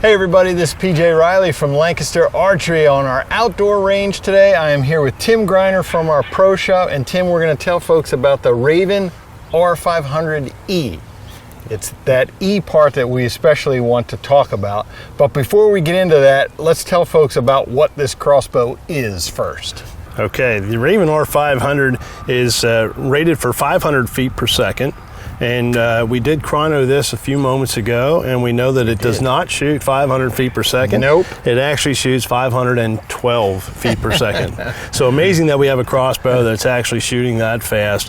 Hey everybody, this is PJ Riley from Lancaster Archery on our outdoor range today. I am here with Tim Greiner from our pro shop, and Tim, we're going to tell folks about the Ravin R500E. It's that E part that we especially want to talk about. But before we get into that, let's tell folks about what this crossbow is first. Okay, the Ravin R500 is rated for 500 feet per second. And we did chrono this a few moments ago, and we know that it does not shoot 500 feet per second. Nope. It actually shoots 512 feet per second. So amazing that we have a crossbow that's actually shooting that fast.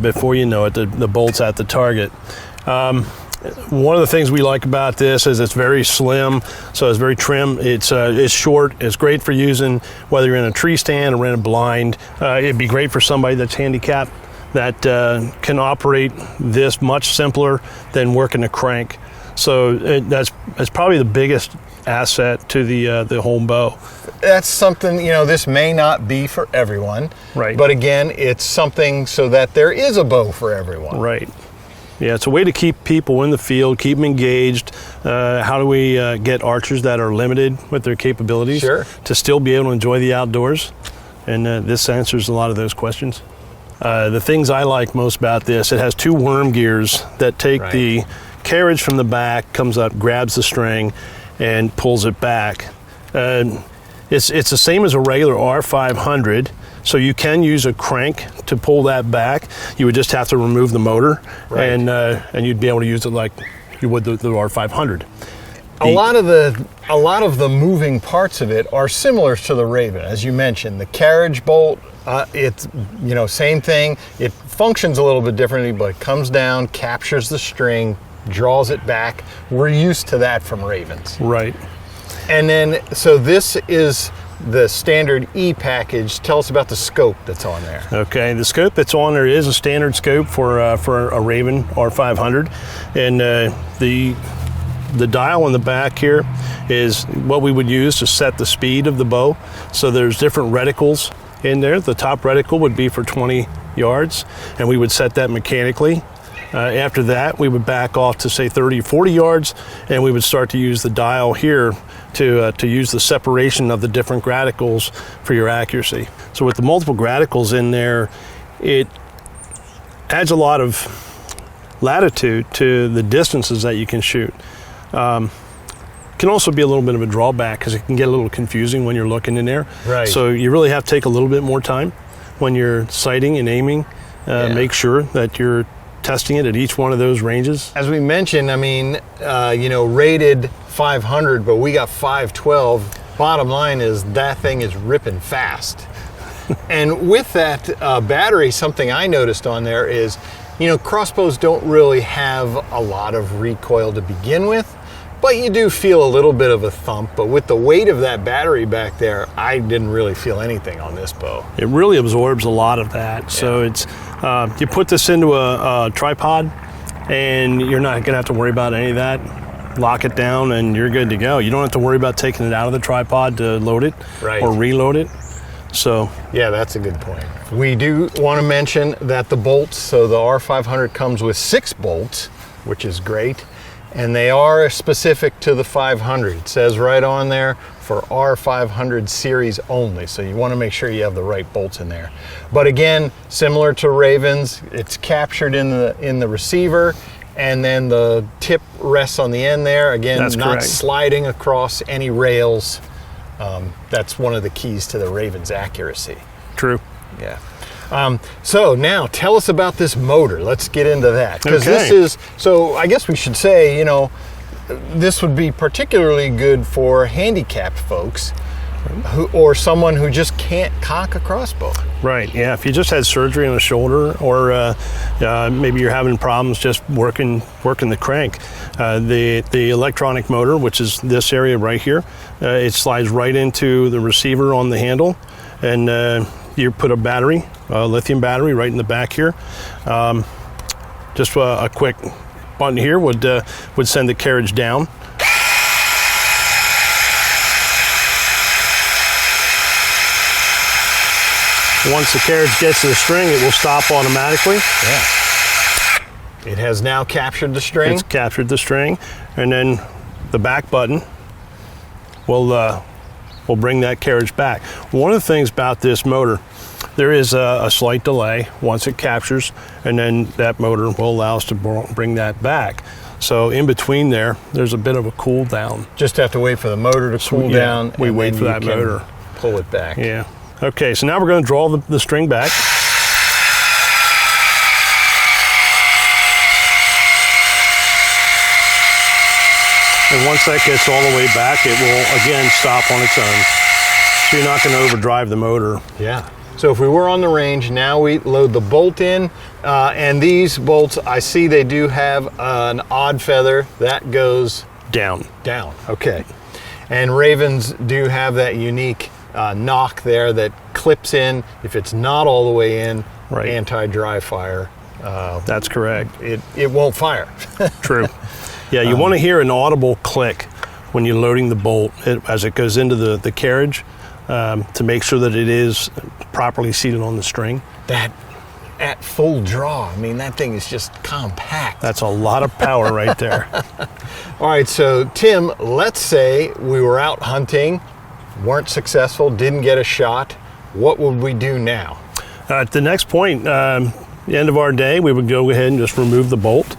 Before you know it, the bolt's at the target. One of the things we like about this is it's very slim, so it's very trim. It's short. It's great for using whether you're in a tree stand or in a blind. It'd be great for somebody that's handicapped that can operate this much simpler than working a crank. So that's probably the biggest asset to the whole bow. That's something, you know, this may not be for everyone. Right. But again, it's something so that there is a bow for everyone. Right. Yeah, it's a way to keep people in the field, keep them engaged. How do we get archers that are limited with their capabilities to still be able to enjoy the outdoors? And this answers a lot of those questions. The things I like most about this, it has two worm gears that take the carriage from the back, comes up, grabs the string, and pulls it back. It's the same as a regular R500, so you can use a crank to pull that back. You would just have to remove the motor, and you'd be able to use it like you would the R500. A lot of the moving parts of it are similar to the Ravin, as you mentioned. The carriage bolt, it's, you know, same thing. It functions a little bit differently, but it comes down, captures the string, draws it back. We're used to that from Ravins. Right. And then, so this is the standard E package. Tell us about the scope that's on there. Okay, the scope that's on there is a standard scope for a Ravin R500, and the dial on the back here is what we would use to set the speed of the bow. So there's different reticles in there. The top reticle would be for 20 yards, and we would set that mechanically. After that, we would back off to say 30, 40 yards, and we would start to use the dial here to use the separation of the different graticles for your accuracy. So with the multiple graticles in there, it adds a lot of latitude to the distances that you can shoot. Can also be a little bit of a drawback because it can get a little confusing when you're looking in there. Right. So you really have to take a little bit more time when you're sighting and aiming. Make sure that you're testing it at each one of those ranges. As we mentioned, I mean, you know, rated 500, but we got 512. Bottom line is that thing is ripping fast. And with that battery, something I noticed on there is, you know, crossbows don't really have a lot of recoil to begin with, but you do feel a little bit of a thump. But with the weight of that battery back there, I didn't really feel anything on this bow. It really absorbs a lot of that. Yeah. So it's you put this into a tripod, and you're not going to have to worry about any of that. Lock it down, and you're good to go. You don't have to worry about taking it out of the tripod to load it or reload it. So yeah, that's a good point. We do want to mention that the bolts, so the R500 comes with 6 bolts, which is great, and they are specific to the 500. It says right on there for R500 series only, so you want to make sure you have the right bolts in there. But again, similar to Ravins, it's captured in the receiver, and then the tip rests on the end there. Again, that's not correct. Sliding across any rails. That's one of the keys to the Ravin's accuracy. True. Yeah. So now tell us about this motor. Let's get into that. Because this is, so I guess we should say, you know, this would be particularly good for handicapped folks or someone who just can't cock a crossbow. Right, yeah. If you just had surgery on the shoulder, or maybe you're having problems just working the crank, the electronic motor, which is this area right here, it slides right into the receiver on the handle, and you put a battery, a lithium battery, right in the back here. Just a quick button here would send the carriage down. Once the carriage gets to the string, it will stop automatically. Yeah. It has now captured the string. It's captured the string, and then the back button will bring that carriage back. One of the things about this motor, there is a slight delay once it captures, and then that motor will allow us to bring that back. So in between there's a bit of a cool down. Just have to wait for the motor to cool down. We wait for that motor. Pull it back. Yeah. Okay, so now we're going to draw the string back. And once that gets all the way back, it will again stop on its own. So you're not going to overdrive the motor. Yeah. So if we were on the range, now we load the bolt in, and these bolts, I see they do have an odd feather that goes down. Down, okay. And Ravens do have that unique knock there that clips in. If it's not all the way in, right. Anti-dry fire. That's correct. It won't fire. True. Yeah, you want to hear an audible click when you're loading the bolt as it goes into the carriage. To make sure that it is properly seated on the string. That at full draw, I mean, that thing is just compact. That's a lot of power right there. All right, so Tim, let's say we were out hunting, weren't successful, didn't get a shot. What would we do now? At the next point, the end of our day, we would go ahead and just remove the bolt,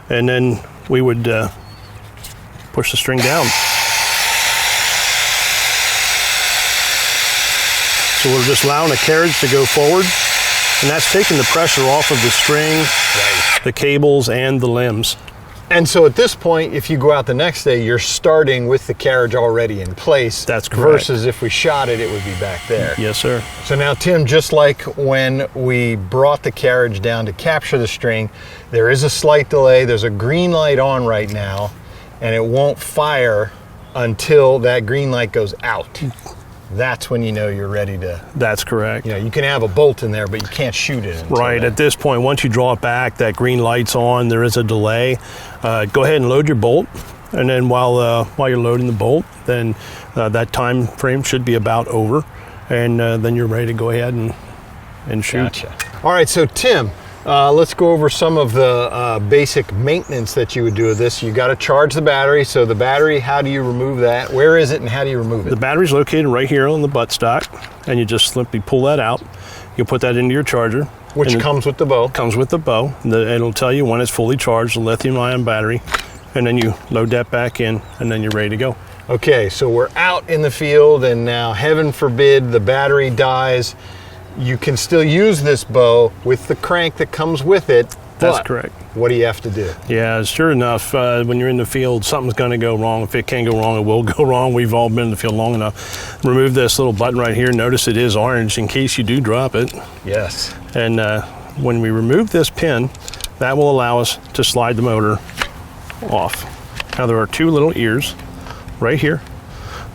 and then we would push the string down. So we're just allowing the carriage to go forward, and that's taking the pressure off of the string, right. The cables, and the limbs. And so at this point, if you go out the next day, you're starting with the carriage already in place. That's correct. Versus if we shot it, it would be back there. Yes, sir. So now, Tim, just like when we brought the carriage down to capture the string, there is a slight delay. There's a green light on right now, and it won't fire until that green light goes out. That's when you know you're ready to. That's correct. You know, you can have a bolt in there, but you can't shoot it. Right. Then. At this point, once you draw it back, that green light's on. There is a delay. Go ahead and load your bolt, and then while you're loading the bolt, then that time frame should be about over, and then you're ready to go ahead and shoot. Gotcha. All right. So Tim, let's go over some of the basic maintenance that you would do with this. You got to charge the battery. So the battery, how do you remove that? Where is it, and how do you remove it? The battery's located right here on the buttstock, and you just simply pull that out. You'll put that into your charger. Which comes with the bow. Comes with the bow. It'll tell you when it's fully charged, the lithium-ion battery, and then you load that back in, and then you're ready to go. Okay, so we're out in the field, and now, heaven forbid, the battery dies. You can still use this bow with the crank that comes with it. That's correct. What do you have to do? Yeah, sure enough, when you're in the field, something's going to go wrong. If it can go wrong, it will go wrong. We've all been in the field long enough. Remove this little button right here. Notice it is orange in case you do drop it. Yes. And when we remove this pin, that will allow us to slide the motor off. Now there are two little ears right here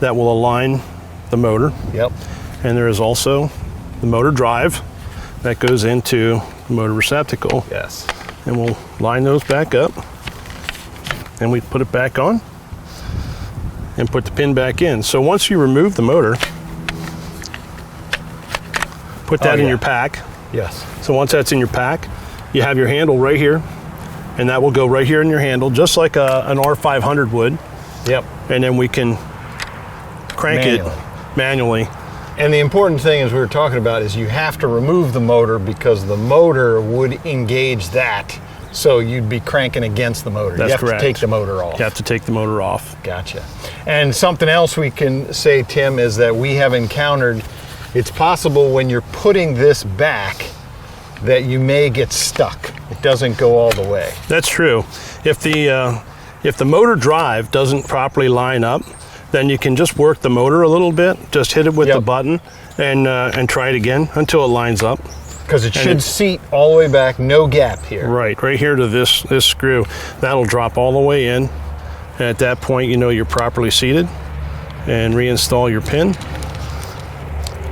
that will align the motor. Yep. And there is also the motor drive that goes into the motor receptacle. Yes. And we'll line those back up, and we put it back on and put the pin back in. So once you remove the motor, put that in your pack. Yes. So once that's in your pack, you have your handle right here, and that will go right here in your handle, just like an R500 would. Yep. And then we can crank it manually. And the important thing, as we were talking about, is you have to remove the motor because the motor would engage that. So you'd be cranking against the motor. That's correct. You have to take the motor off. You have to take the motor off. Gotcha. And something else we can say, Tim, is that we have encountered, it's possible when you're putting this back that you may get stuck. It doesn't go all the way. That's true. If the motor drive doesn't properly line up, then you can just work the motor a little bit, just hit it with the button and try it again until it lines up. Because it should seat all the way back, no gap here. Right here to this screw. That'll drop all the way in. And at that point, you know you're properly seated, and reinstall your pin,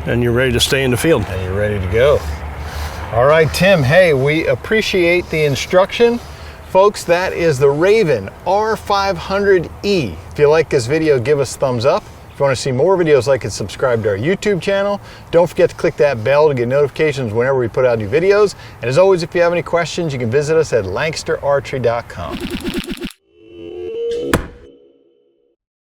and you're ready to stay in the field. And you're ready to go. All right, Tim, hey, we appreciate the instruction. Folks, that is the Ravin R500E. If you like this video, give us a thumbs up. If you want to see more videos like it, subscribe to our YouTube channel. Don't forget to click that bell to get notifications whenever we put out new videos. And as always, if you have any questions, you can visit us at LancasterArchery.com.